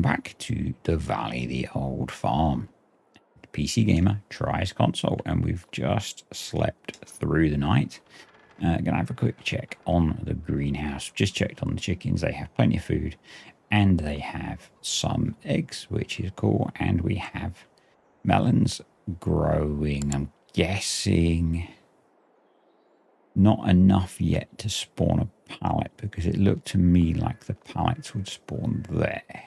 Welcome back to the Valley, the old farm. PC Gamer tries console, and we've just slept through the night. Gonna have a quick check on the greenhouse. Just checked on the chickens. They have plenty of food, and they have some eggs, which is cool. And we have melons growing. I'm guessing not enough yet to spawn a pallet, because it looked to me like the pallets would spawn there.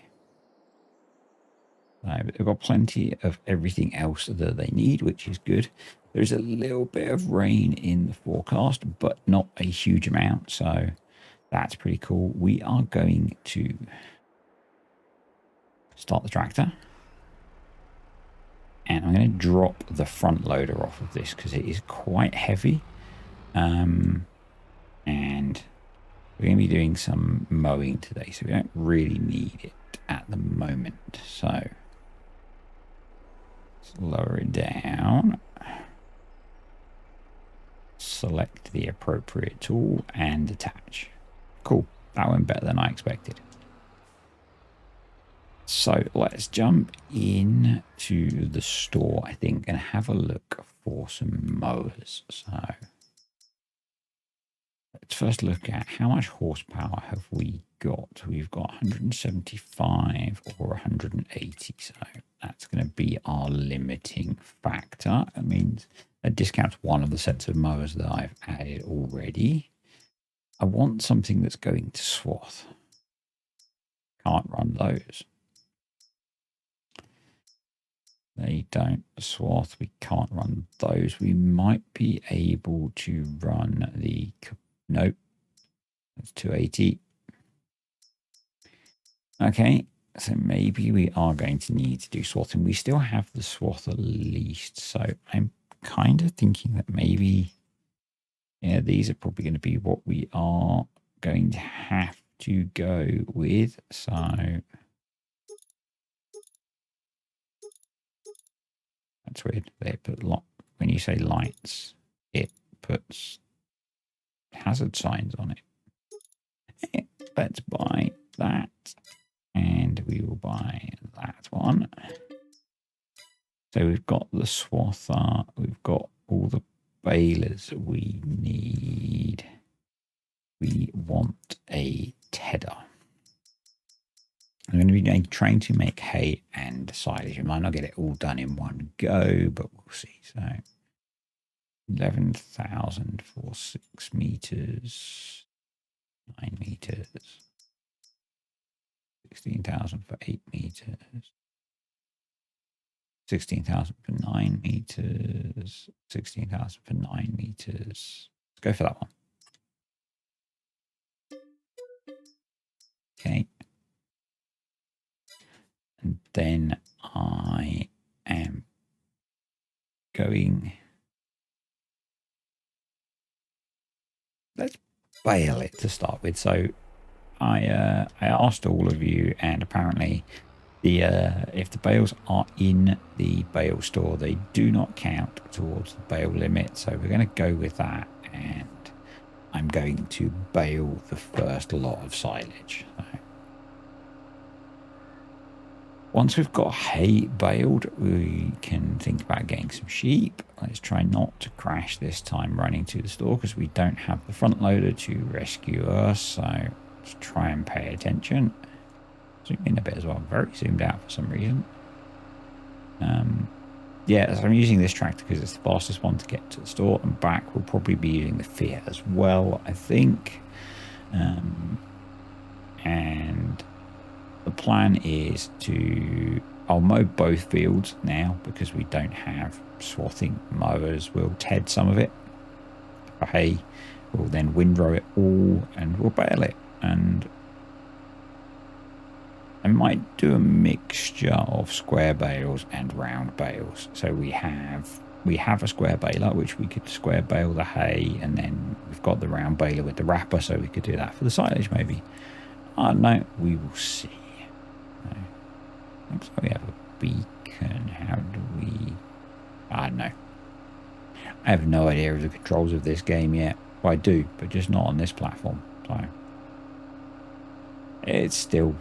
They've got plenty of everything else that they need, which is good. There's a little bit of rain in the forecast, but not a huge amount, so that's pretty cool. We are going to start the tractor, and I'm going to drop the front loader off of this because it is quite heavy, and we're going to be doing some mowing today, so we don't really need it at the moment. So let's lower it down, select the appropriate tool, and attach. Cool, that went better than I expected. So let's jump in to the store, I think, and have a look for some mowers. So let's first look at how much horsepower have we got. We've got 175 or 180, so that's going to be our limiting factor. That means that discounts one of the sets of mowers that I've added already. I want something that's going to swath. Can't run those. They don't swath. We can't run those. We might be able to run the... Nope. That's 280. Okay. So maybe we are going to need to do swathing. We still have the swath at least. So I'm kind of thinking that maybe... Yeah, these are probably going to be what we are going to have to go with. So... That's weird. They put when you say lights, it puts hazard signs on it. Let's buy that, and we will buy that one. So we've got the swather, we've got all the balers we need. We want a tedder. I'm going to be trying to make hay and silage. I might not get it all done in one go, but we'll see. So 11,000 for 6 meters, 9 meters, 16,000 for 8 meters, 16,000 for 9 meters, 16,000 for 9 meters. Let's go for that one. Okay. And then I am going... Let's bale it to start with. So I asked all of you, and apparently if the bales are in the bale store, they do not count towards the bale limit. So we're going to go with that, and I'm going to bale the first lot of silage. So once we've got hay baled, we can think about getting some sheep. Let's try not to crash this time running to the store, because we don't have the front loader to rescue us. So let's try and pay attention. Zoom in a bit as well. Very zoomed out for some reason. Yeah, so I'm using this tractor because it's the fastest one to get to the store and back. We'll probably be using the Fiat as well, I think. And the plan is to... I'll mow both fields now because we don't have swathing mowers. We'll ted some of it for hay. We'll then windrow it all, and we'll bale it. And I might do a mixture of square bales and round bales. So we have a square baler, which we could square bale the hay, and then we've got the round baler with the wrapper, so we could do that for the silage maybe. I don't know. We will see. Looks like we have a beacon. How do we... I don't know. I have no idea of the controls of this game yet. Well, I do, but just not on this platform. So It's still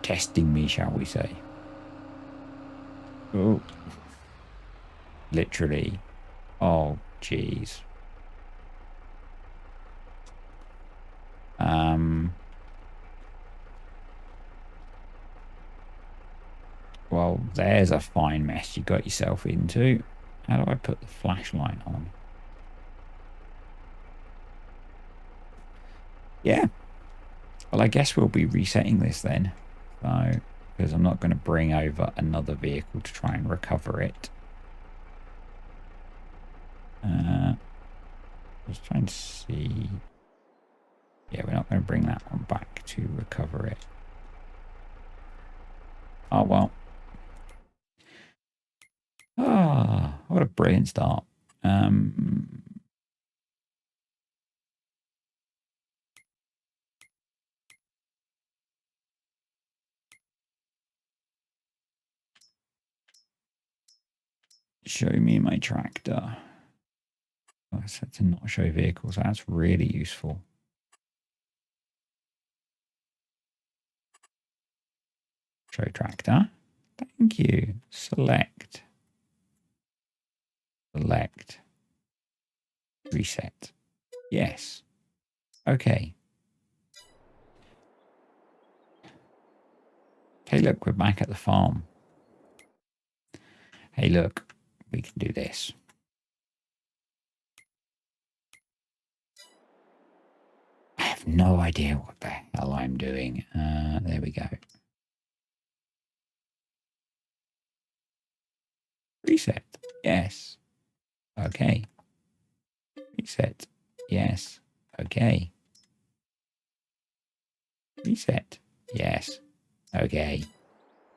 testing me, shall we say. Oh, literally. Oh, jeez. Well, there's a fine mess you got yourself into. How do I put the flashlight on? Yeah. Well, I guess we'll be resetting this then. So, because I'm not going to bring over another vehicle to try and recover it. Just trying to see. Yeah, we're not going to bring that one back to recover it. Oh, well. Ah, what a brilliant start. Show me my tractor. I said to not show vehicles. That's really useful. Show tractor. Thank you. Select. Select. Reset. Yes. Okay. Hey, look, we're back at the farm. Hey, look, we can do this. I have no idea what the hell I'm doing. There we go. Reset. Yes. Okay. Reset. Yes. Okay. Reset. Yes. Okay.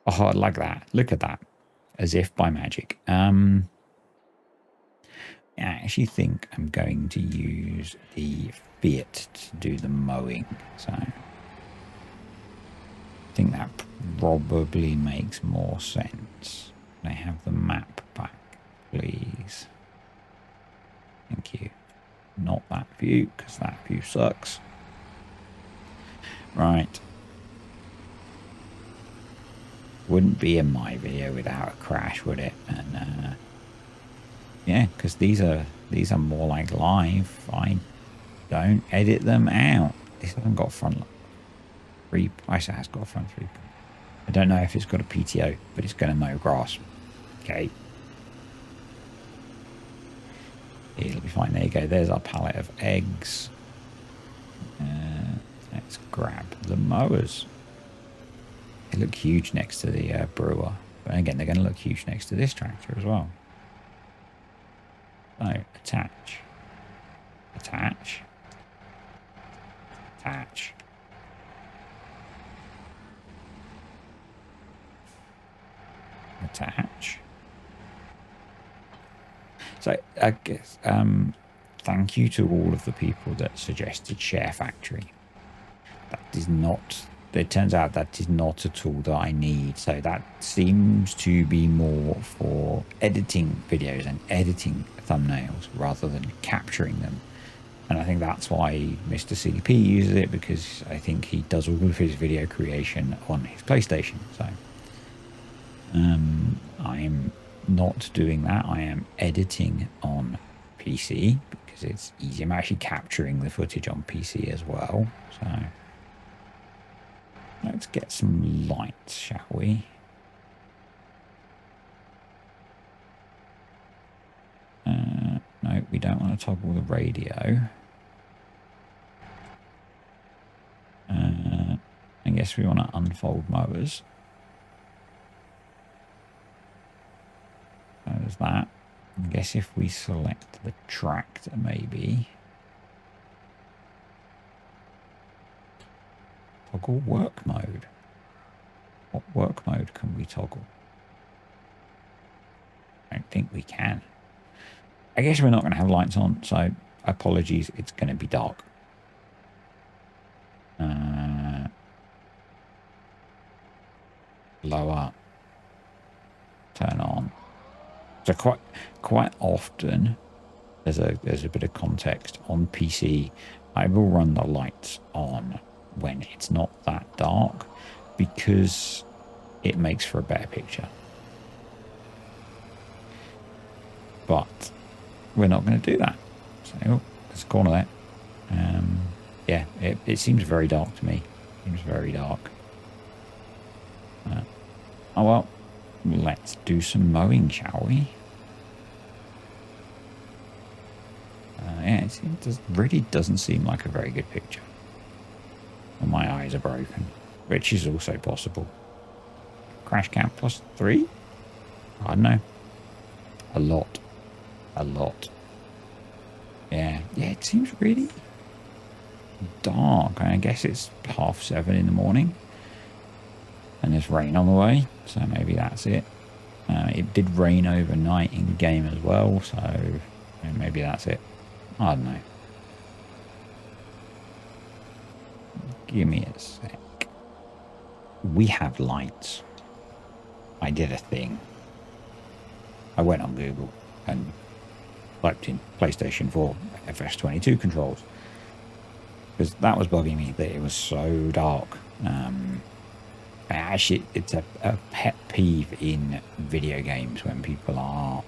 Oh, I like that. Look at that. As if by magic. I actually think I'm going to use the Fiat to do the mowing. So I think that probably makes more sense. Can I have the map back, please? Thank you. Not that view, because that view sucks. Right. Wouldn't be in my video without a crash, would it? And yeah, because these are more like live. I don't edit them out. This hasn't got front three. I say it has got a front three. I don't know if it's got a PTO, but it's going to mow grass. Okay. It'll be fine. There you go. There's our pallet of eggs. Let's grab the mowers. They look huge next to the brewer. But again, they're going to look huge next to this tractor as well. So, attach. Attach. Attach. Attach. So, I guess, thank you to all of the people that suggested Share Factory. That is not, it turns out that is not a tool that I need. So that seems to be more for editing videos and editing thumbnails rather than capturing them. And I think that's why Mr. CDP uses it, because I think he does all of his video creation on his PlayStation. So I'm not doing that. I am editing on PC because it's easy. I'm actually capturing the footage on PC as well. So let's get some lights, shall we? No, we don't want to toggle the radio. I guess we want to unfold mowers. So there's that. I guess if we select the tractor, maybe. Toggle work mode. What work mode can we toggle? I don't think we can. I guess we're not going to have lights on, so apologies, it's going to be dark. Lower. Turn on. So quite often, there's a bit of context on PC. I will run the lights on when it's not that dark, because it makes for a better picture. But we're not going to do that. So, oh, there's a corner there. Yeah, it seems very dark to me. It seems very dark. Oh well, let's do some mowing, shall we? Yeah, it really doesn't seem like a very good picture. And my eyes are broken, which is also possible. Crash cam +3? I don't know. A lot. A lot. Yeah, it seems really dark. I guess it's 7:30 in the morning. And there's rain on the way, so maybe that's it. It did rain overnight in game as well, so maybe that's it. I don't know. Give me a sec. We have lights. I did a thing. I went on Google and typed in PlayStation 4 FS22 controls, because that was bugging me that it was so dark. Actually, it's a pet peeve in video games when people are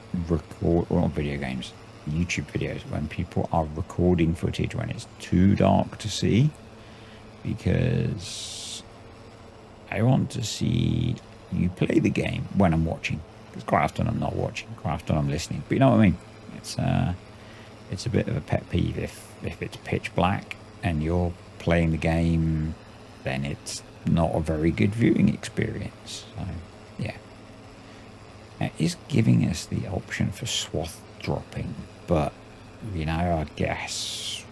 not video games, YouTube videos, when people are recording footage when it's too dark to see, because I want to see you play the game when I'm watching. Because quite often I'm not watching, quite often I'm listening. But you know what I mean? It's a bit of a pet peeve if it's pitch black and you're playing the game, then it's not a very good viewing experience. So yeah, it is giving us the option for swath dropping, but you know, I guess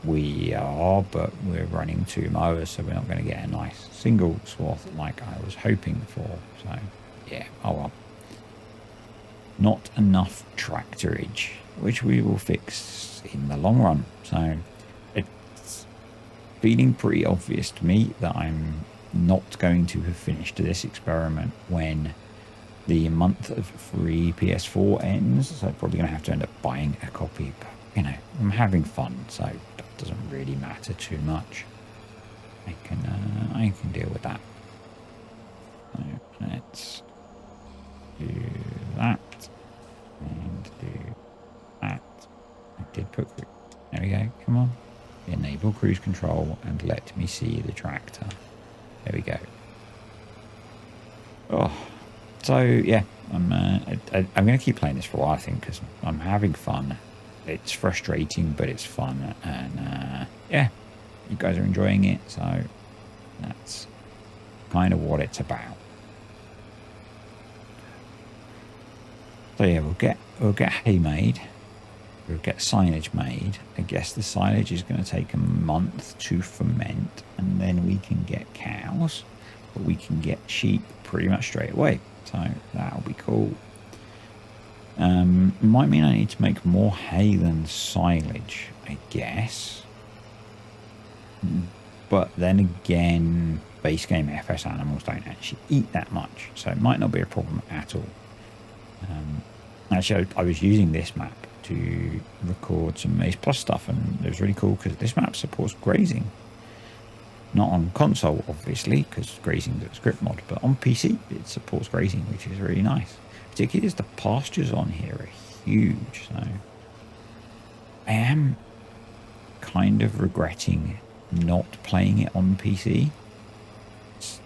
we are, but we're running 2 mowers, so we're not going to get a nice single swath like I was hoping for. So yeah, oh well. Not enough tractorage, which we will fix in the long run. So it's feeling pretty obvious to me that I'm not going to have finished this experiment when the month of free PS4 ends. So I'm probably going to have to end up buying a copy. But, you know, I'm having fun, so that doesn't really matter too much. I can deal with that. So let's do that and do that. I did put, there we go, come on, enable cruise control and let me see the tractor. There we go. Oh, so yeah, I'm going to keep playing this for a while, I think, because I'm having fun. It's frustrating, but it's fun, and yeah, you guys are enjoying it, so that's kind of what it's about. So yeah, we'll get hay made. We'll get silage made. I guess the silage is going to take a month to ferment, and then we can get cows, but we can get sheep pretty much straight away. So that'll be cool. Might mean I need to make more hay than silage, I guess. But then again, base game FS animals don't actually eat that much, so it might not be a problem at all. Actually, I was using this map to record some Maze Plus stuff, and it was really cool because this map supports grazing. Not on console, obviously, because grazing is a script mod, but on PC it supports grazing, which is really nice. Particularly as the pastures on here are huge, so I am kind of regretting not playing it on PC. It's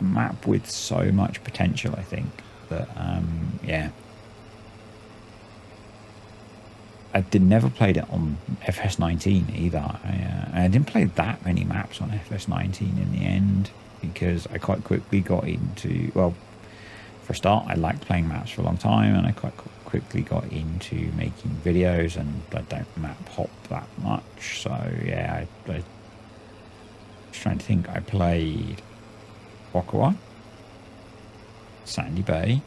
a map with so much potential, I think, that yeah. I never played it on FS19 either. I didn't play that many maps on FS19 in the end, because I quite quickly got into, well, for a start, I liked playing maps for a long time, and I quite quickly got into making videos, and I don't map hop that much. So yeah, I was trying to think. I played Wakawa, Sandy Bay,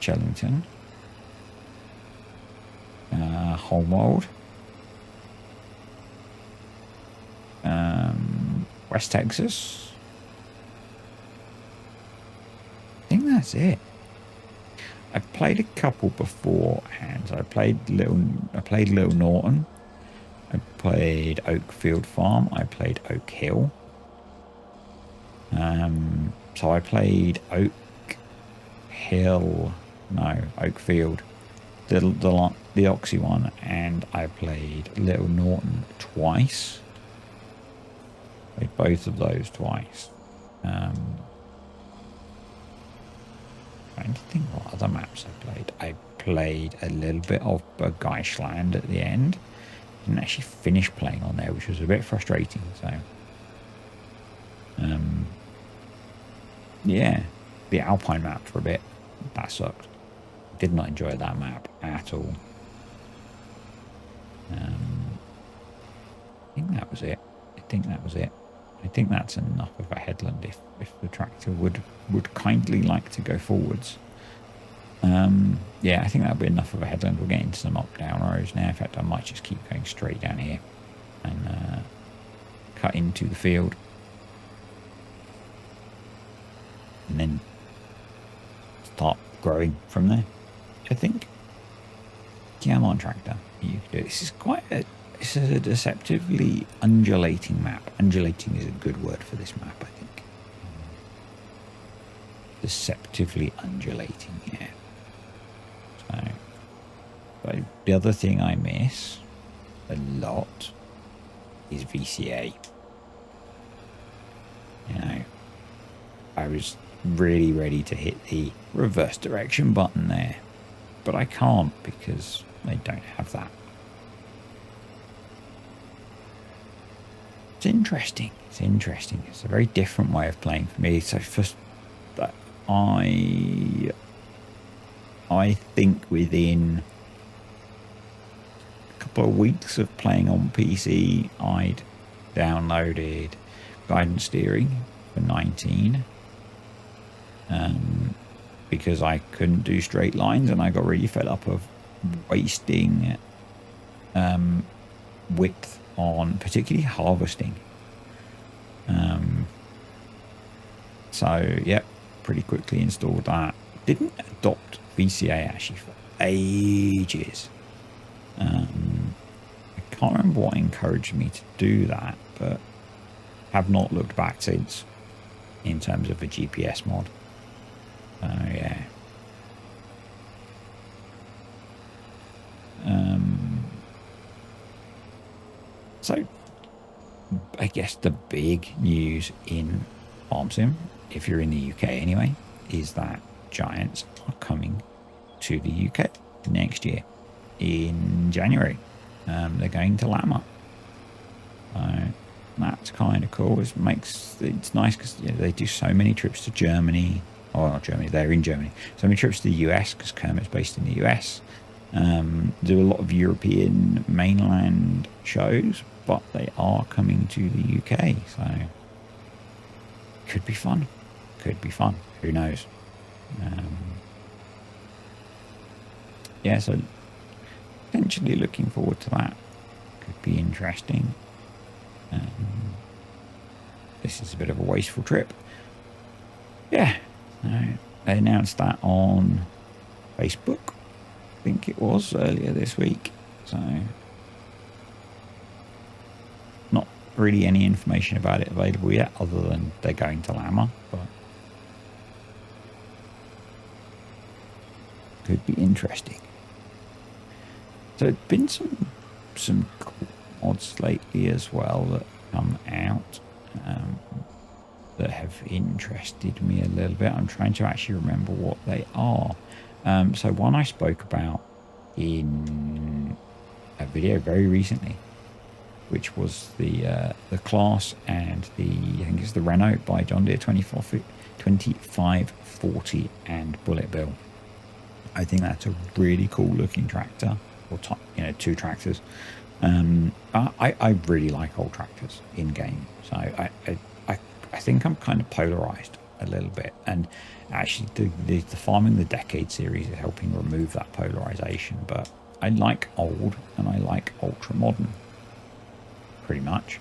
Chellington, Holmwold, West Texas. I think that's it. I've played a couple beforehand. I played Little Norton, I played Oakfield Farm. I played Oak Hill. So I played Oak Hill, no, Oakfield, the Oxy one, and I played Little Norton twice. Played both of those twice. Trying to think what other maps I played. I played a little bit of Bergeishland at the end. Didn't actually finish playing on there, which was a bit frustrating. So, yeah, the Alpine map for a bit. That sucked. Did not enjoy that map at all. I think that was it. I think that's enough of a headland if the tractor would kindly like to go forwards. Yeah, I think that'll be enough of a headland. We'll get into some up down roads now. In fact, I might just keep going straight down here and cut into the field. And then start growing from there, I think. Come on, tractor. You can do it. This is it's a deceptively undulating map. Undulating is a good word for this map, I think. Deceptively undulating, yeah. So, but the other thing I miss a lot is VCA. You know, I was really ready to hit the reverse direction button there, but I can't because they don't have that. It's interesting. It's a very different way of playing for me. So first, I think within a couple of weeks of playing on PC, I'd downloaded Guidance Steering for 19. Because I couldn't do straight lines and I got really fed up of wasting width on particularly harvesting. So yeah, pretty quickly installed that. Didn't adopt VCA actually for ages. I can't remember what encouraged me to do that, but have not looked back since in terms of a GPS mod. Yeah. So I guess the big news in Farm Sim, if you're in the UK anyway, is that Giants are coming to the UK next year in January. They're going to Lama. That's kind of cool. It's nice because they do so many trips to Germany. Oh, not Germany, they're in Germany. So many trips to the US because Kermit's based in the US. Do a lot of European mainland shows, but they are coming to the UK. So could be fun. Who knows? Yeah, so potentially looking forward to that. Could be interesting. This is a bit of a wasteful trip. Yeah. They announced that on Facebook, I think it was, earlier this week. So not really any information about it available yet, other than they're going to Lama, but could be interesting. So there's been some cool mods lately as well that come out that have interested me a little bit. I'm trying to actually remember what they are. So one I spoke about in a video very recently, which was the class and I think it's the Renault by John Deere 2540 and Bullet Bill. I think that's a really cool looking tractor, or two tractors. I really like old tractors in game, so I think I'm kind of polarized a little bit, and actually the Farming the Decade series is helping remove that polarization. But I like old and I like ultra modern pretty much.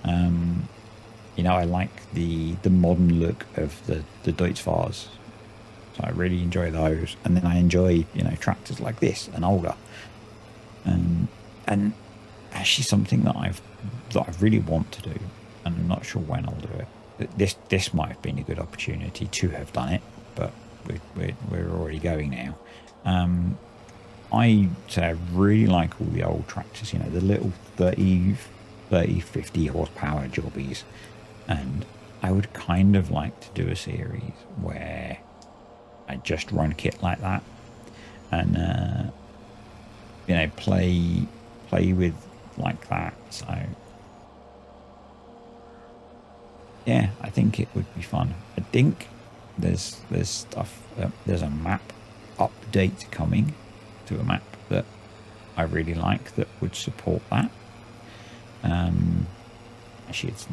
I like the modern look of the Deutz-Fahrers, so I really enjoy those. And then I enjoy tractors like this and older, and actually something that I really want to do, and I'm not sure when I'll do it. This might have been a good opportunity to have done it, but we're already going now. I really like all the old tractors, you know, the little 30, 50 horsepower jobbies, and I would kind of like to do a series where I just run kit like that, and you know, play with like that. So yeah, I think it would be fun. I think there's stuff, there's a map update coming to a map that I really like that would support that. Actually, it's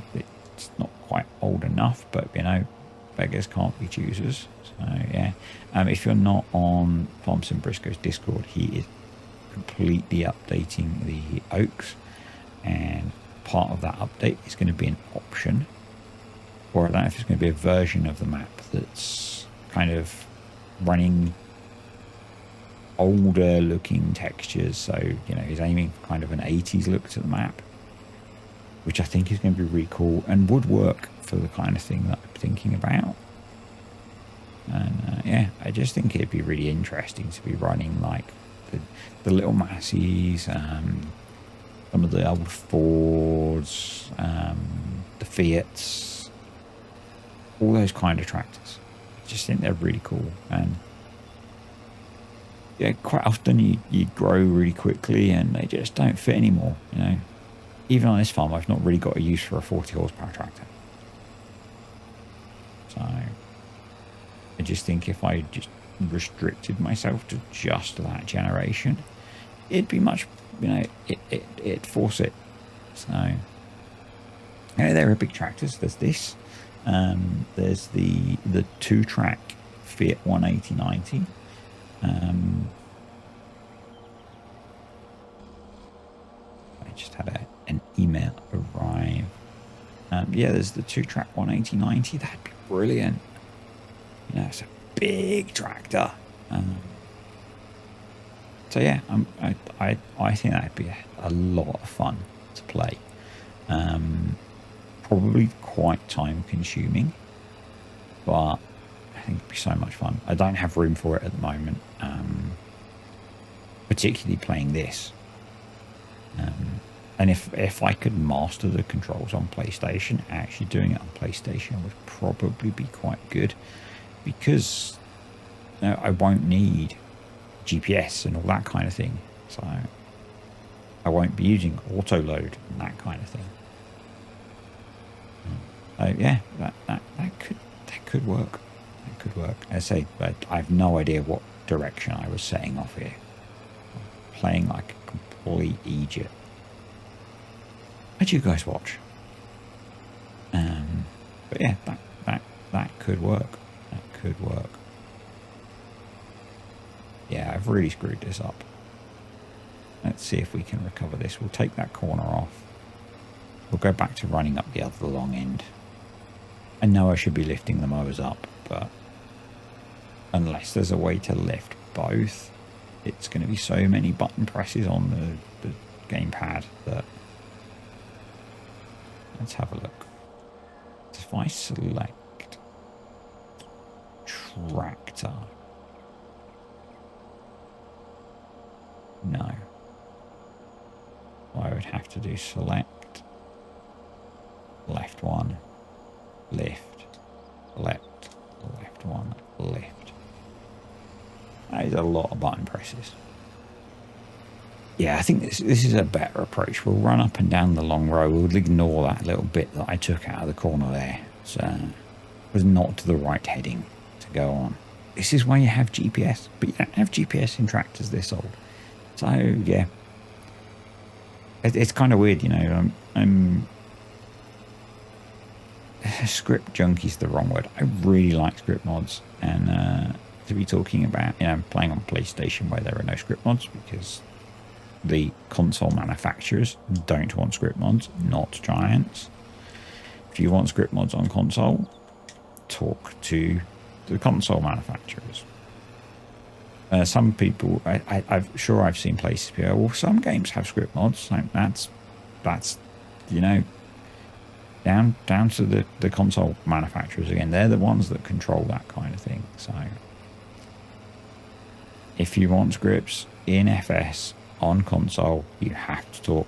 not quite old enough, but you know, beggars can't be choosers. So yeah, if you're not on Thompson Briscoe's Discord, he is completely updating the Oaks, and part of that update is going to be an option, or I don't know if it's going to be a version of the map that's kind of running older looking textures. So you know, he's aiming for kind of an 80s look to the map, which I think is going to be really cool and would work for the kind of thing that I'm thinking about. And yeah, I just think it'd be really interesting to be running like the little Massies, some of the old Fords, the Fiats, all those kind of tractors. I just think they're really cool. And yeah, quite often you grow really quickly and they just don't fit anymore, you know. Even on this farm, I've not really got a use for a 40 horsepower tractor. So I just think if I just restricted myself to just that generation, it'd be much, you know, it'd force it. So you know, there are big tractors. There's this. There's the 2-track Fiat 180/90. I just had an email arrive. Yeah, there's the 2-track 180/90. That'd be brilliant. You know, it's a big tractor. So yeah, I think that'd be a lot of fun to play. Probably quite time consuming, but I think it'd be so much fun. I don't have room for it at the moment, particularly playing this. And if I could master the controls on PlayStation, actually doing it on PlayStation would probably be quite good, because you know, I won't need GPS and all that kind of thing. So I won't be using auto load and that kind of thing. Yeah, that could work. That could work. I say, but I have no idea what direction I was setting off here. Playing like a complete idiot. How'd you guys watch? But yeah, that could work. That could work. Yeah, I've really screwed this up. Let's see if we can recover this. We'll take that corner off. We'll go back to running up the other long end. I know I should be lifting the mowers up, but unless there's a way to lift both, it's going to be so many button presses on the gamepad that... Let's have a look. If I select tractor, no, I would have to do select, left one, lift, left one, lift. That is a lot of button presses. Yeah, I think this is a better approach. We'll run up and down the long row. We'll ignore that little bit that I took out of the corner there. So it was not to the right heading to go on. This is why you have GPS, but you don't have GPS in tractors this old. So yeah, it's kind of weird, you know. I'm script junkie's the wrong word. I really like script mods, and to be talking about, you know, playing on PlayStation where there are no script mods because the console manufacturers don't want script mods, not Giants. If you want script mods on console, talk to the console manufacturers. Some people, I'm sure I've seen places where, well, some games have script mods, so that's that's, you know, down to the console manufacturers again. They're the ones that control that kind of thing. So if you want scripts in FS on console, you have to talk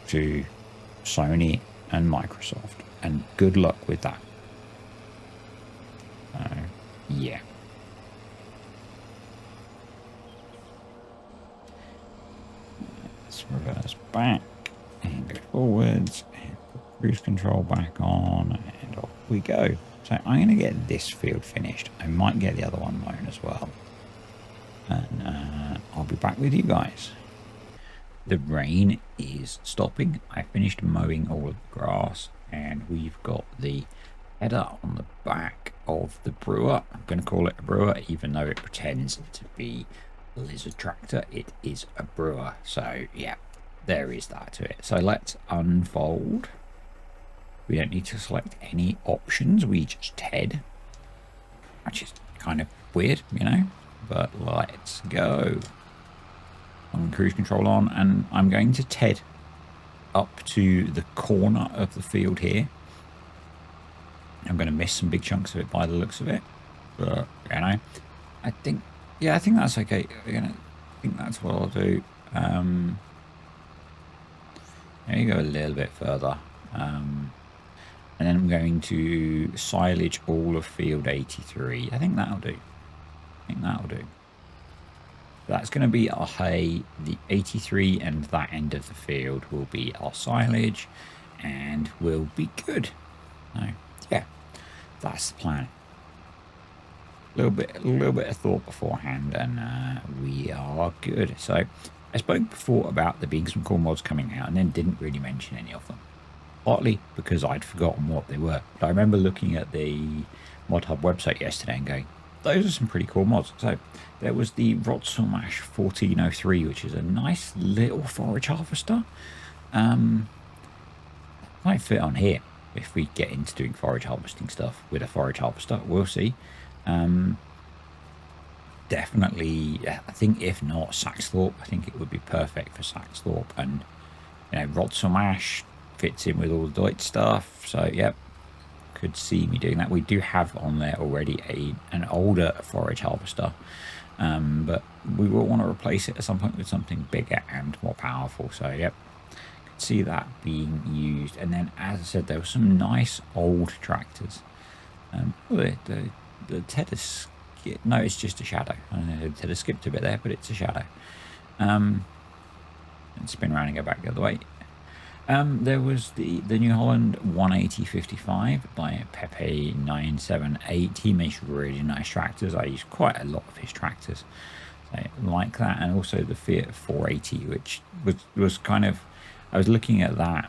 to Sony and Microsoft, and good luck with that. Yeah. Let's reverse back and go forwards and put cruise control back on, and off we go. So I'm going to get this field finished. I might get the other one mown as well, and I'll be back with you guys. The rain is stopping. I finished mowing all of the grass, and we've got the header on the back of the brewer. I'm going to call it a brewer, even though it pretends to be a lizard tractor. It is a brewer. So yeah, there is that to it. So let's unfold. We don't need to select any options. We just head, which is kind of weird, you know, but let's go. I'm cruise control on, and I'm going to TED up to the corner of the field here. I'm going to miss some big chunks of it by the looks of it, but you know, I think that's okay. I think that's what I'll do. There you go, a little bit further, and then I'm going to silage all of field 83. I think that'll do. That's going to be our hay. The 83 and that end of the field will be our silage, and we'll be good. So yeah, that's the plan. A little bit of thought beforehand, and we are good. So I spoke before about there being some cool mods coming out, and then didn't really mention any of them. Partly because I'd forgotten what they were. But I remember looking at the Mod Hub website yesterday and going, those are some pretty cool mods. So there was the Rotzelmash 1403, which is a nice little forage harvester. Might fit on here if we get into doing forage harvesting stuff with a forage harvester. We'll see. Definitely, I think if not Saxthorpe, I think it would be perfect for Saxthorpe. And, you know, Rotzelmash fits in with all the Deutsch stuff. So, yep. Could see me doing that. We do have on there already an older forage harvester, but we will want to replace it at some point with something bigger and more powerful. So yep, could see that being used. And then, as I said, there were some nice old tractors. The Ted has no, it's just a shadow. I don't know, Ted has skipped a bit there, but it's a shadow. And spin around and go back the other way. There was the New Holland 18055 by Pepe 978. He makes really nice tractors. I use quite a lot of his tractors, so like that, and also the Fiat 480, which was kind of, I was looking at that.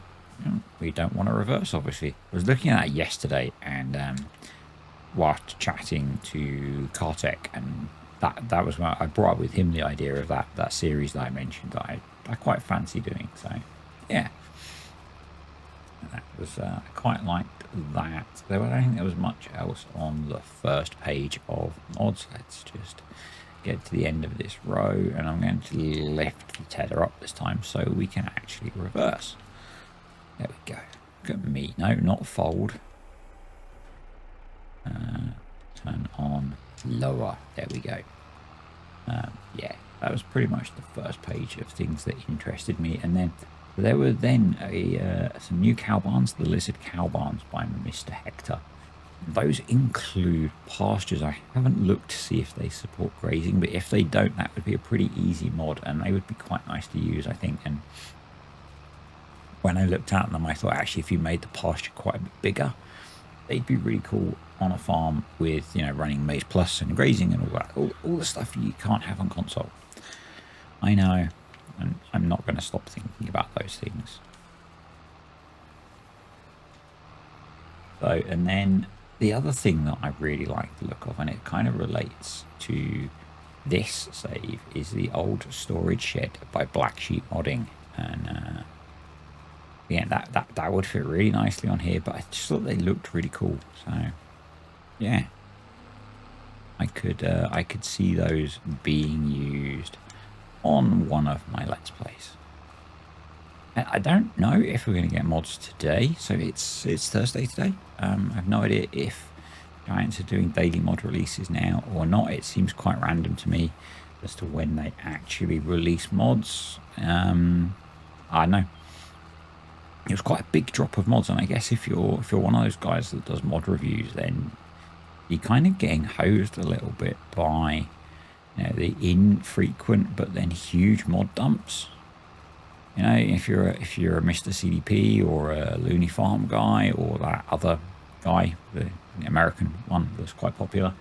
We don't want to reverse, obviously. I was looking at that yesterday, and whilst chatting to Kartek, and that was when I brought up with him the idea of that series that I mentioned that I quite fancy doing. So yeah. That was I quite liked that. I don't think there was much else on the first page of mods. Let's just get to the end of this row, and I'm going to lift the tether up this time so we can actually reverse. There we go. Look at me. No, not fold. Turn on lower. There we go. Yeah, that was pretty much the first page of things that interested me, and then there were then some new cow barns, the Lizard Cow Barns by Mr. Hector. Those include pastures. I haven't looked to see if they support grazing, but if they don't, that would be a pretty easy mod, and they would be quite nice to use, I think. And when I looked at them, I thought actually if you made the pasture quite a bit bigger, they'd be really cool on a farm with, you know, running Maize Plus and grazing and all that. All the stuff you can't have on console. I know. And I'm not going to stop thinking about those things. So, and then the other thing that I really like the look of, and it kind of relates to this save, is the old storage shed by Black Sheep Modding. And yeah, that would fit really nicely on here, but I just thought they looked really cool. So yeah, I could see those being used on one of my Let's Plays. I don't know if we're going to get mods today. So it's Thursday today. I have no idea if Giants are doing daily mod releases now or not. It seems quite random to me as to when they actually release mods. I don't know. It was quite a big drop of mods, and I guess if you're one of those guys that does mod reviews, then you're kind of getting hosed a little bit by, you know, the infrequent but then huge mod dumps. You know, if you're a Mr. CDP or a Looney Farm guy or that other guy, the American one that's quite popular,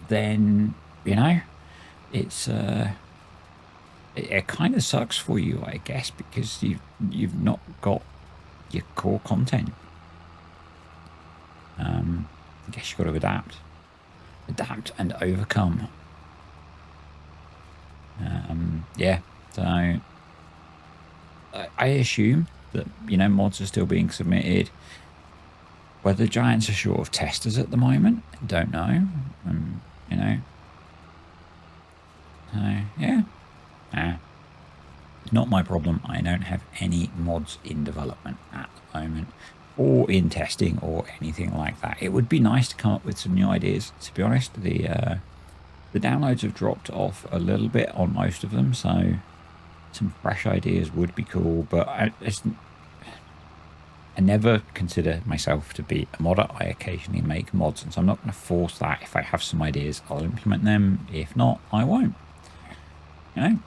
then, you know, it's it kind of sucks for you, I guess, because you've not got your core content. I guess you've got to adapt and overcome. Yeah, so I assume that, you know, mods are still being submitted. Whether Giants are short of testers at the moment, I don't know. You know, yeah, not my problem. I don't have any mods in development at the moment, or in testing, or anything like that. It would be nice to come up with some new ideas. To be honest, the downloads have dropped off a little bit on most of them, so some fresh ideas would be cool, but I never consider myself to be a modder. I occasionally make mods, and so I'm not going to force that. If I have some ideas, I'll implement them. If not, I won't. You know,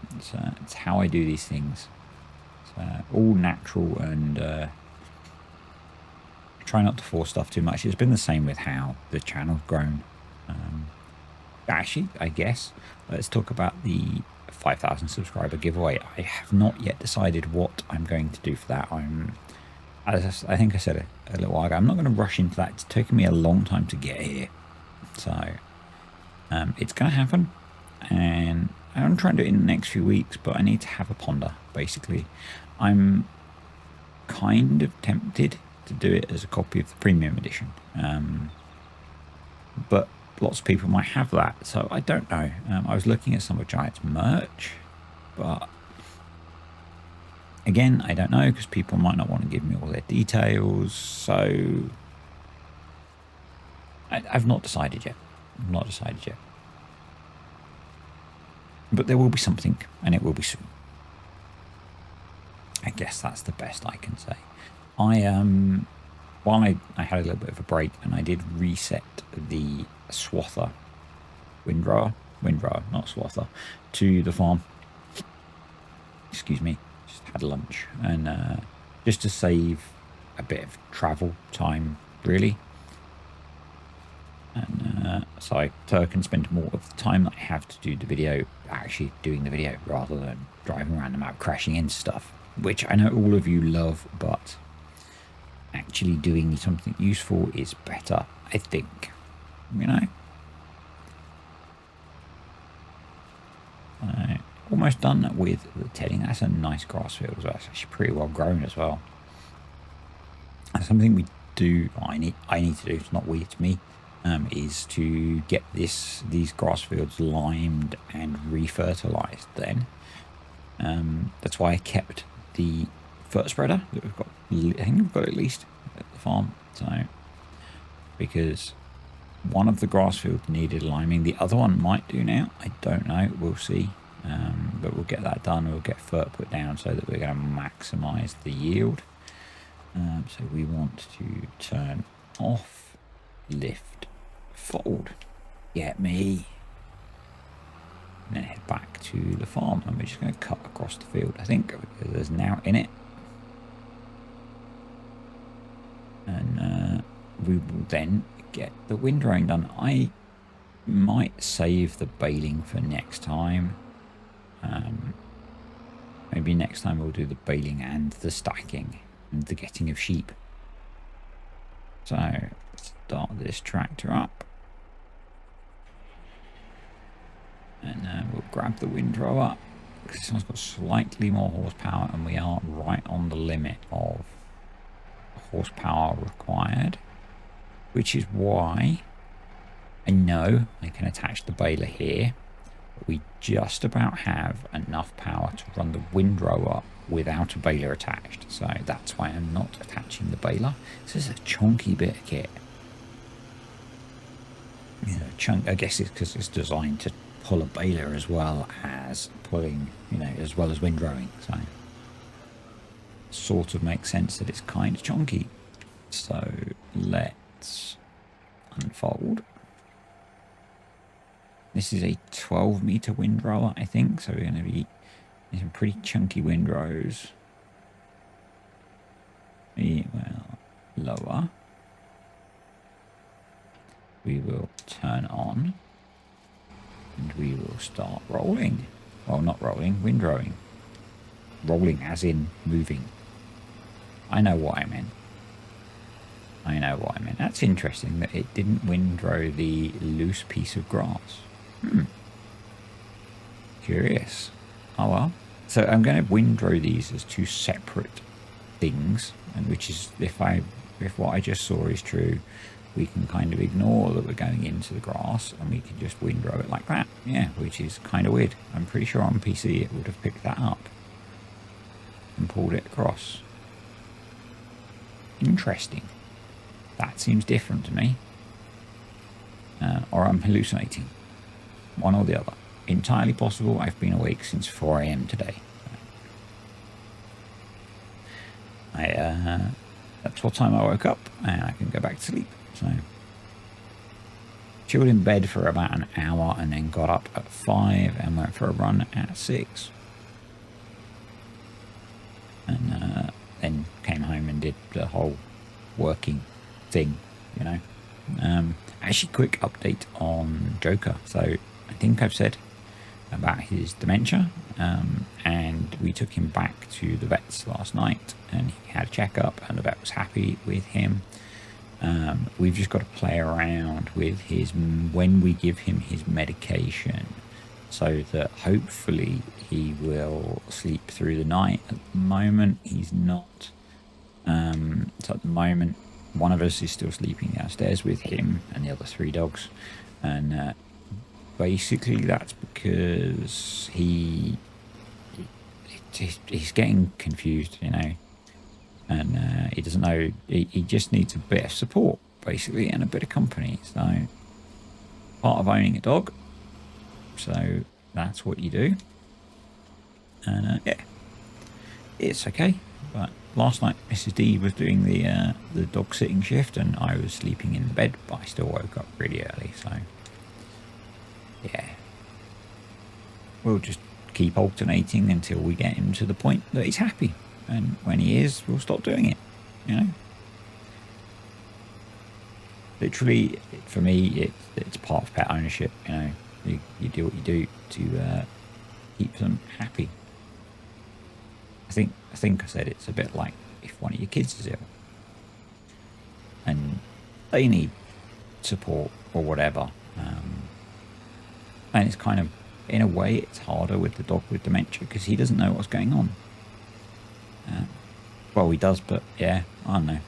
it's how I do these things. It's all natural, and try not to force stuff too much. It's been the same with how the channel's grown. Actually, I guess let's talk about the 5,000 subscriber giveaway. I have not yet decided what I'm going to do for that. As I think I said a little while ago, I'm not going to rush into that. It's taken me a long time to get here, so it's going to happen, and I'm trying to do it in the next few weeks. But I need to have a ponder. Basically, I'm kind of tempted to do it as a copy of the premium edition, but lots of people might have that, so I don't know. I was looking at some of Giants merch, but again, I don't know, because people might not want to give me all their details, so I've not decided yet. But there will be something, and it will be soon. I guess that's the best I can say. While I had a little bit of a break, and I did reset the swather, windrower, not swather, to the farm. Excuse me, just had lunch, and just to save a bit of travel time, really. And so I can spend more of the time that I have to do the video actually doing the video, rather than driving around the map crashing into stuff, which I know all of you love, but actually doing something useful is better, I think, you know. Almost done with the tedding. That's a nice grass field as well. It's actually pretty well grown as well. That's something we do, I need to do, it's not we, it's me, is to get these grass fields limed and refertilized then. That's why I kept the fert spreader that we've got. I think we've got at least at the farm, so because one of the grass fields needed liming, the other one might do now, I don't know, we'll see. But we'll get that done. We'll get fert put down so that we're going to maximize the yield. So we want to turn off, lift, fold. Get me. And then head back to the farm, and we're just going to cut across the field, I think, because there's now in it. And we will then get the windrowing done. I might save the baling for next time. Maybe next time we'll do the baling and the stacking and the getting of sheep. So start this tractor up, and we'll grab the windrow up, because this one's got slightly more horsepower, and we are right on the limit of horsepower required, which is why I know I can attach the baler here. but we just about have enough power to run the windrower without a baler attached. So that's why I'm not attaching the baler. This is a chunky bit of kit. You know, I guess it's because it's designed to pull a baler as well as pulling, you know, as well as windrowing. So sort of makes sense that it's kind of chunky. So let's unfold. This is a 12-meter windrower, I think. So we're going to be some pretty chunky windrows. Well, lower. We will turn on. And we will start rolling. Well, not rolling, windrowing. Rolling as in moving. I know what I meant. I know what I meant. That's interesting that it didn't windrow the loose piece of grass. Curious. Oh well. So I'm going to windrow these as two separate things, and which is if what I just saw is true, we can kind of ignore that we're going into the grass and we can just windrow it like that. Yeah, which is kind of weird. I'm pretty sure on PC it would have picked that up and pulled it across. Interesting. That seems different to me. Or I'm hallucinating. One or the other. Entirely possible. I've been awake since 4 AM today. That's what time I woke up, and I can go back to sleep. So chilled in bed for about an hour and then got up at 5 and went for a run at 6. And then came home and did the whole working thing, you know. Actually, quick update on Joker. So I think I've said about his dementia, and we took him back to the vets last night and he had a checkup and the vet was happy with him. We've just got to play around with his when we give him his medication so that hopefully he will sleep through the night. At the moment he's not. So at the moment one of us is still sleeping downstairs with him and the other 3 dogs, and basically that's because he's getting confused, you know, and he doesn't know. He just needs a bit of support basically and a bit of company. So part of owning a dog, so that's what you do. And yeah, it's okay. But last night Mrs. D was doing the dog sitting shift and I was sleeping in bed, but I still woke up really early. So yeah, we'll just keep alternating until we get him to the point that he's happy, and when he is, we'll stop doing it, you know. Literally, for me, it's part of pet ownership, you know. You do what you do to keep them happy. I think I said it's a bit like if one of your kids is ill and they need support or whatever, and it's kind of, in a way, it's harder with the dog with dementia because he doesn't know what's going on. Well, he does, but yeah, I don't know.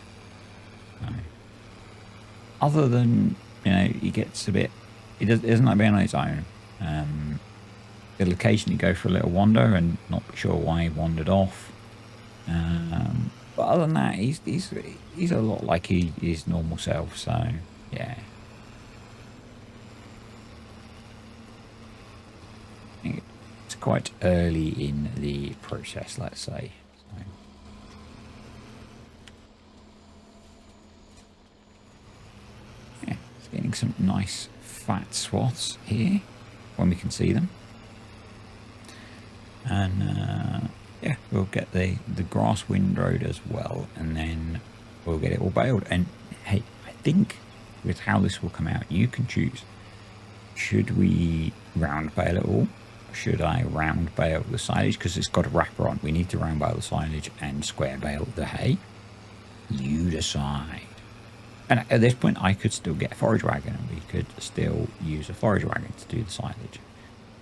Other than, you know, he gets a bit, he doesn't like being on his own. He'll occasionally go for a little wander and not be sure why he wandered off. But other than that, he's a lot like his normal self. So yeah. It's quite early in the process, let's say. So. Yeah, it's getting some nice fat swaths here when we can see them. And yeah, we'll get the grass windrowed as well, and then we'll get it all baled. And hey, I think with how this will come out, you can choose. Should we round bale it all? Should I round bale the silage? Because it's got a wrapper on. We need to round bale the silage and square bale the hay. You decide. And at this point, I could still get a forage wagon, and we could still use a forage wagon to do the silage.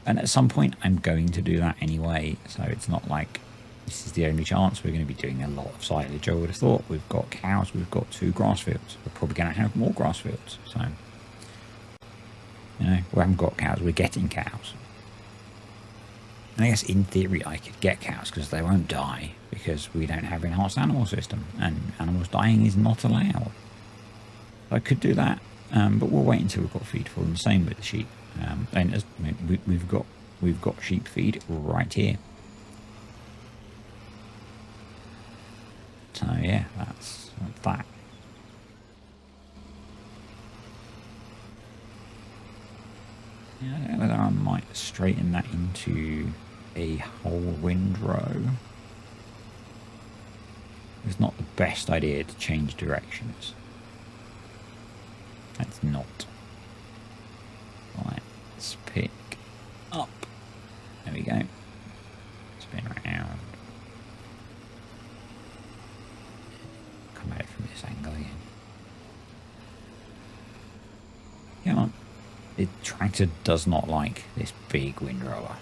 And at some point, I'm going to do that anyway. So it's not like this is the only chance we're going to be doing a lot of silage. I would have thought. We've got cows. We've got 2 grass fields. We're probably going to have more grass fields. So, you know, we haven't got cows. We're getting cows. And I guess in theory I could get cows because they won't die because we don't have enhanced animal system and animals dying is not allowed. I could do that, but we'll wait until we've got feed for them. Same with the sheep. And as, we've got sheep feed right here. So yeah, that's that. Yeah, I don't know whether I might straighten that into a whole windrow. It's not the best idea to change directions. That's not. Let's pick up. There we go. Spin around. Come out from this angle again. Come on. The tractor does not like this big windrower.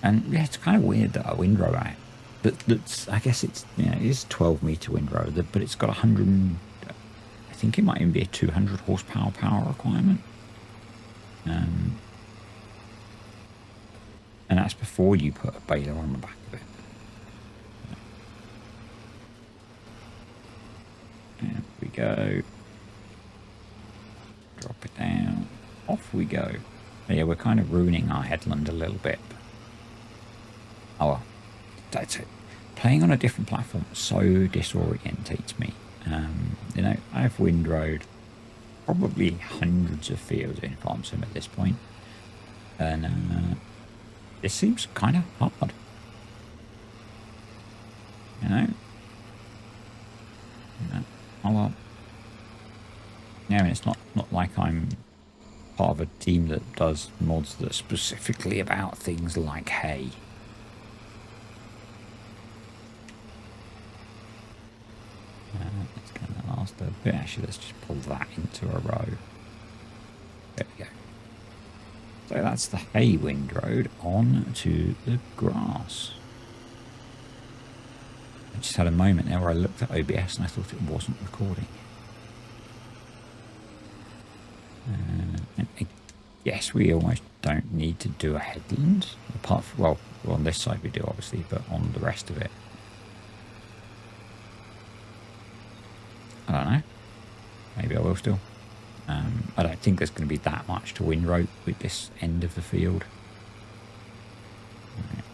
And yeah, it's kind of weird that a windrower that's I guess it's, you know, it is 12-meter windrower, but it's got 100, I think it might even be a 200 horsepower power requirement. And that's before you put a baler on the back of it. There we go. Drop it down. Off we go. Yeah, we're kind of ruining our headland a little bit. Oh well, that's it. Playing on a different platform so disorientates me. You know, I've windrowed probably hundreds of fields in Farm Sim at this point, and it seems kind of hard. You know? Oh well. Yeah, I mean, it's not like I'm part of a team that does mods that are specifically about things like hay. It's going to last a bit. Actually, let's just pull that into a row. There we go. So that's the hay windrowed on to the grass. I just had a moment there where I looked at OBS and I thought it wasn't recording. And I guess we almost don't need to do a headland. Apart from, well, on this side we do obviously, but on the rest of it, I don't know. Maybe I will still. I don't think there's going to be that much to windrow with this end of the field. Right.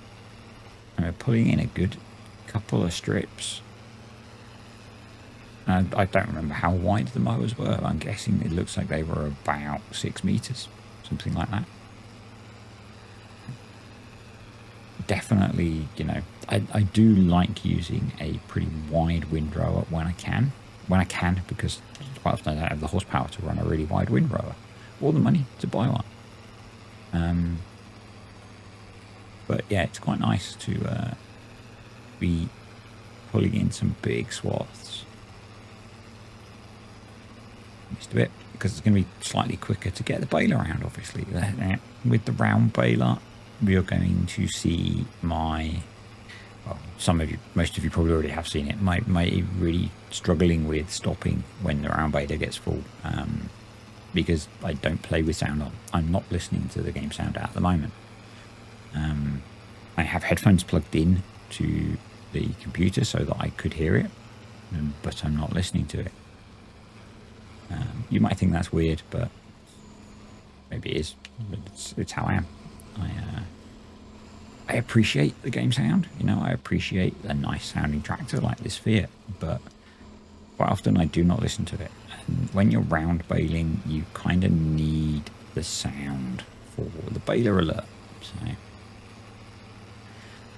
And we're pulling in a good couple of strips. I don't remember how wide the mowers were. I'm guessing it looks like they were about 6 meters, something like that. Definitely, you know, I do like using a pretty wide windrower when I can. Because quite often I don't have the horsepower to run a really wide windrower or the money to buy one. But yeah, it's quite nice to be pulling in some big swaths. Just a bit, because it's going to be slightly quicker to get the baler around, obviously. With the round baler, we are going to see my... Well, most of you probably already have seen it. My really struggling with stopping when the round baler gets full, because I don't play with sound on. I'm not listening to the game sound at the moment. I have headphones plugged in to the computer so that I could hear it, but I'm not listening to it. You might think that's weird, but maybe it is. It's how I am. I appreciate the game sound, you know, I appreciate a nice sounding tractor like this Fiat, but quite often I do not listen to it. And when you're round baling, you kind of need the sound for the baler alert. So,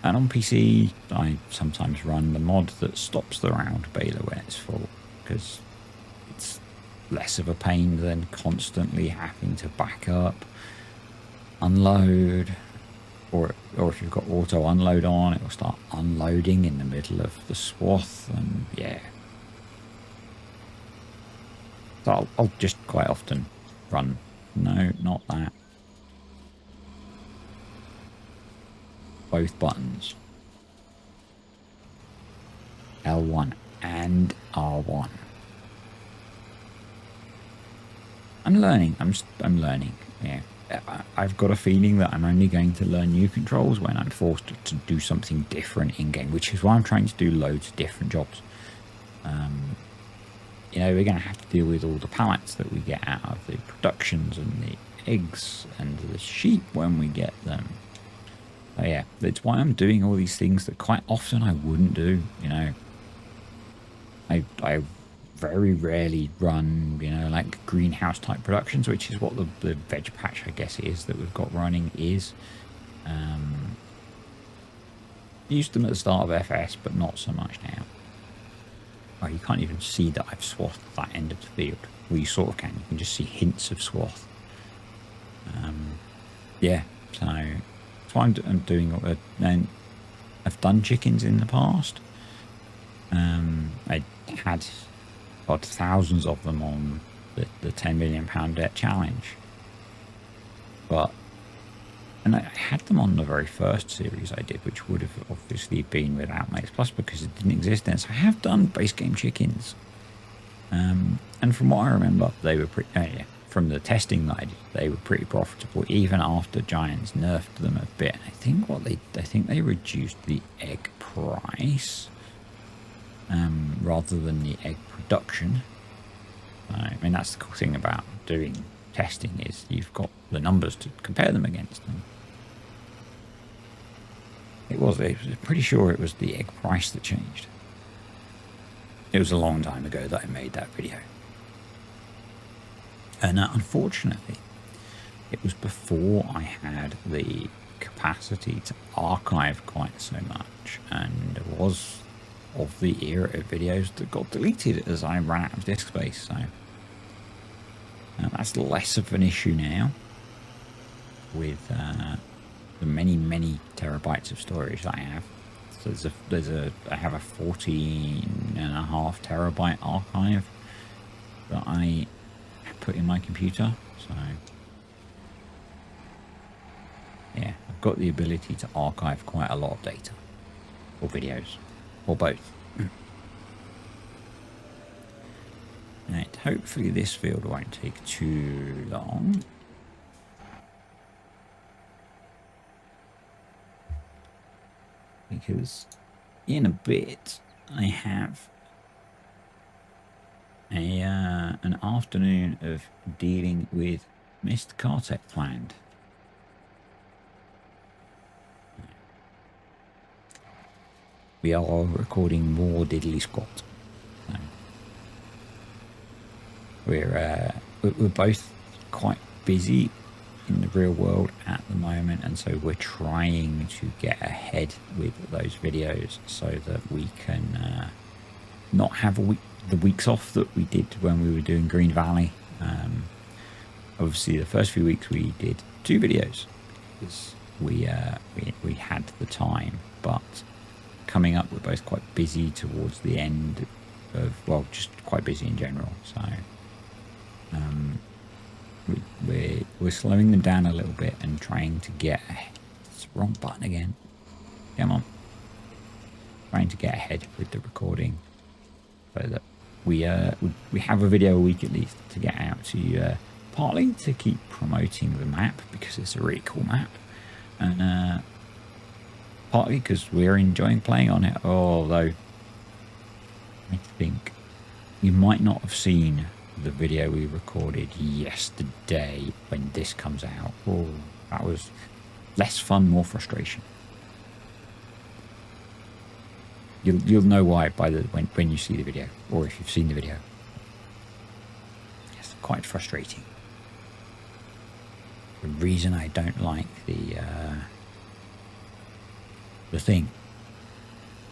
and on PC, I sometimes run the mod that stops the round baler when it's full, because it's less of a pain than constantly having to back up, unload, or if you've got auto unload on, it will start unloading in the middle of the swath, and yeah. So I'll just quite often run, no, not that. Both buttons. L1 and R1. I'm learning, I'm learning, yeah. I've got a feeling that I'm only going to learn new controls when I'm forced to do something different in game, which is why I'm trying to do loads of different jobs. You know, we're going to have to deal with all the pallets that we get out of the productions and the eggs and the sheep when we get them. So yeah, that's why I'm doing all these things that quite often I wouldn't do. You know, I very rarely run, you know, like greenhouse type productions, which is what the veg patch, I guess, is that we've got running is. Used them at the start of FS, but not so much now. Oh, you can't even see that I've swathed that end of the field. Well, you sort of can. You can just see hints of swath. Yeah, so that's why I'm doing. And I've done chickens in the past. I had thousands of them on the £10 million debt challenge, and I had them on the very first series I did, which would have obviously been without Mates Plus because it didn't exist then. So I have done base game chickens, and from what I remember, they were pretty. From the testing that I did, they were pretty profitable even after Giants nerfed them a bit. I think they reduced the egg price rather than the egg production. I mean, that's the cool thing about doing testing is you've got the numbers to compare them against them. I was pretty sure it was the egg price that changed. It was a long time ago that I made that video. And unfortunately, it was before I had the capacity to archive quite so much, and it was of the era of videos that got deleted as I ran out of disk space. So that's less of an issue now with the many terabytes of storage that I have. So I have a 14.5 terabyte archive that I put in my computer. So yeah, I've got the ability to archive quite a lot of data or videos or both. Right, hopefully this field won't take too long. Because in a bit I have an afternoon of dealing with Mr. Kartek planned. We are recording more diddly squat. So we're both quite busy in the real world at the moment, and so we're trying to get ahead with those videos so that we can not have the weeks off that we did when we were doing Green Valley. Obviously the first few weeks we did 2 videos because we had the time, but coming up we're both quite busy towards the end of, well, just quite busy in general, so we're slowing them down a little bit and trying to get ahead. It's the wrong button again. Come on. Trying to get ahead with the recording so that we have a video a week at least to get out to you, partly to keep promoting the map because it's a really cool map, and partly because we're enjoying playing on it. Although I think you might not have seen the video we recorded yesterday when this comes out. Oh, that was less fun, more frustration. You'll know why by when you see the video, or if you've seen the video. It's quite frustrating. The reason I don't like the thing.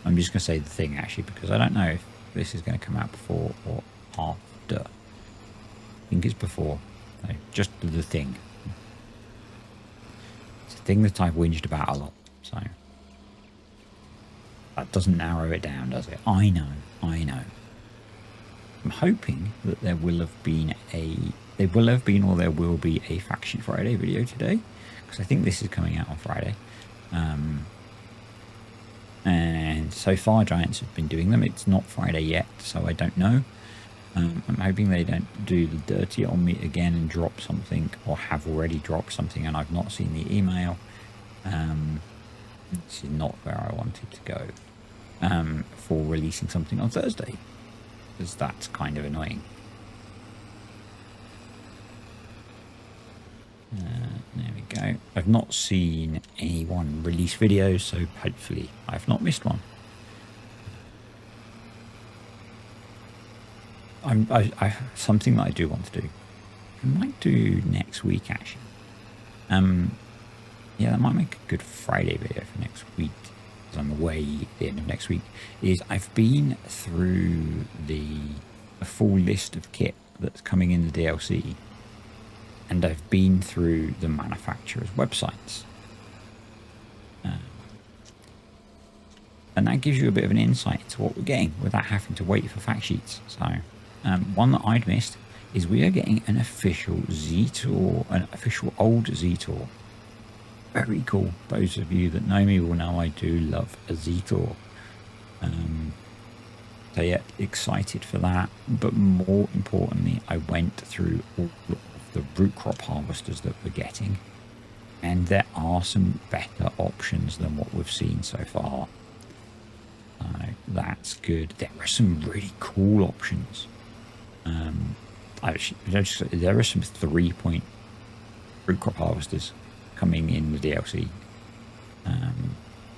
I'm just going to say the thing actually, because I don't know if this is going to come out before or after. I think it's before. No, just the thing. It's a thing that I've whinged about a lot, so that doesn't narrow it down, does it? I know. I'm hoping that there will have been or there will be a Faction Friday video today, because I think this is coming out on Friday. And so far Giants have been doing them. It's not Friday yet, so I don't know. I'm hoping they don't do the dirty on me again and drop something, or have already dropped something and I've not seen the email. This is not where I wanted to go for releasing something on Thursday, because that's kind of annoying. There we go. I've not seen anyone release videos, so hopefully I've not missed one. I something that I do want to do. I might do next week actually. Yeah, that might make a good Friday video for next week, because I'm away at the end of next week. Is I've been through the full list of kit that's coming in the DLC, and I've been through the manufacturers' websites. And that gives you a bit of an insight into what we're getting without having to wait for fact sheets. So one that I'd missed is we are getting an official Z-Tour, an official old Z-Tour. Very cool. Those of you that know me will know I do love a Z-Tour. So yeah, excited for that. But more importantly, I went through all of the root crop harvesters that we're getting, and there are some better options than what we've seen so far. That's good. There are some really cool options. There are some 3-point root crop harvesters coming in the DLC.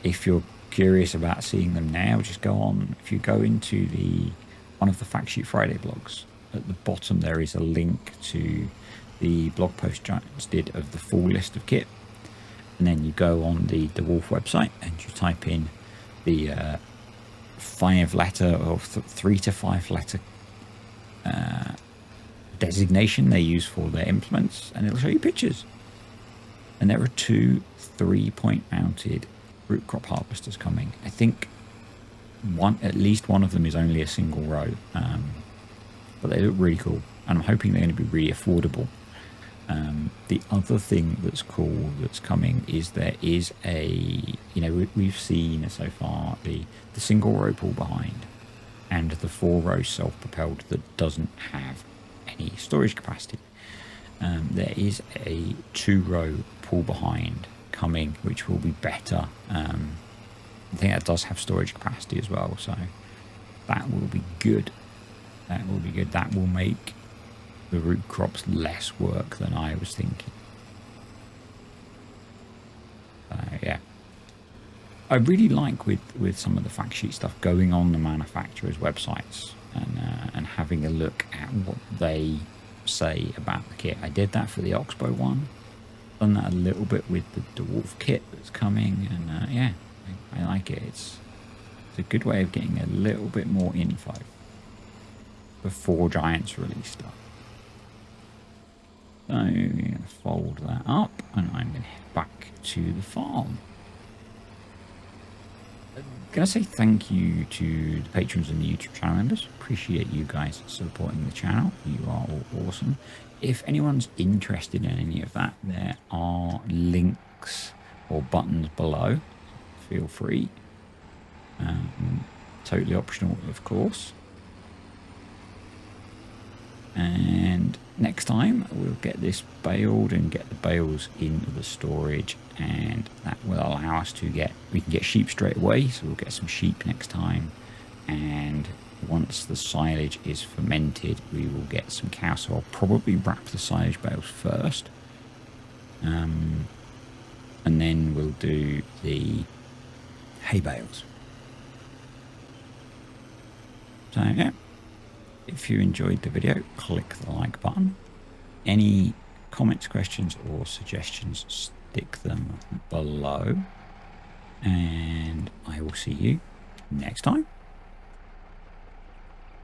If you're curious about seeing them now, just go on. If you go into one of the Fact Sheet Friday blogs, at the bottom there is a link to the blog post Giants did of the full list of kit, and then you go on the Wolf website and you type in the 5-letter or 3 to 5 letter designation they use for their implements, and it'll show you pictures. And there are 2 3-point mounted root crop harvesters coming. I think at least one of them is only a single row, but they look really cool, and I'm hoping they're going to be really affordable. The other thing that's cool that's coming is there is we've seen so far the single row pull behind and the 4-row self-propelled that doesn't have any storage capacity. There is a 2-row pull behind coming, which will be better. I think that does have storage capacity as well, so that will be good. That will be good. That will make the root crops less work than I was thinking. Yeah, I really like with some of the fact sheet stuff going on the manufacturers' websites and having a look at what they say about the kit. I did that for the Oxbow one, done that a little bit with the Dwarf kit that's coming, and yeah, I like it. It's a good way of getting a little bit more info before Giants release stuff. So I'm going to fold that up, and I'm going to head back to the farm. I'm going to say thank you to the patrons and the YouTube channel members. Appreciate you guys supporting the channel. You are all awesome. If anyone's interested in any of that, there are links or buttons below. Feel free. Totally optional, of course. And next time we'll get this baled and get the bales into the storage, and that will allow us to we can get sheep straight away, so we'll get some sheep next time. And once the silage is fermented, we will get some cows, so I'll probably wrap the silage bales first, and then we'll do the hay bales. So yeah, if you enjoyed the video, click the like button. Any comments, questions or suggestions, stick them below, and I will see you next time.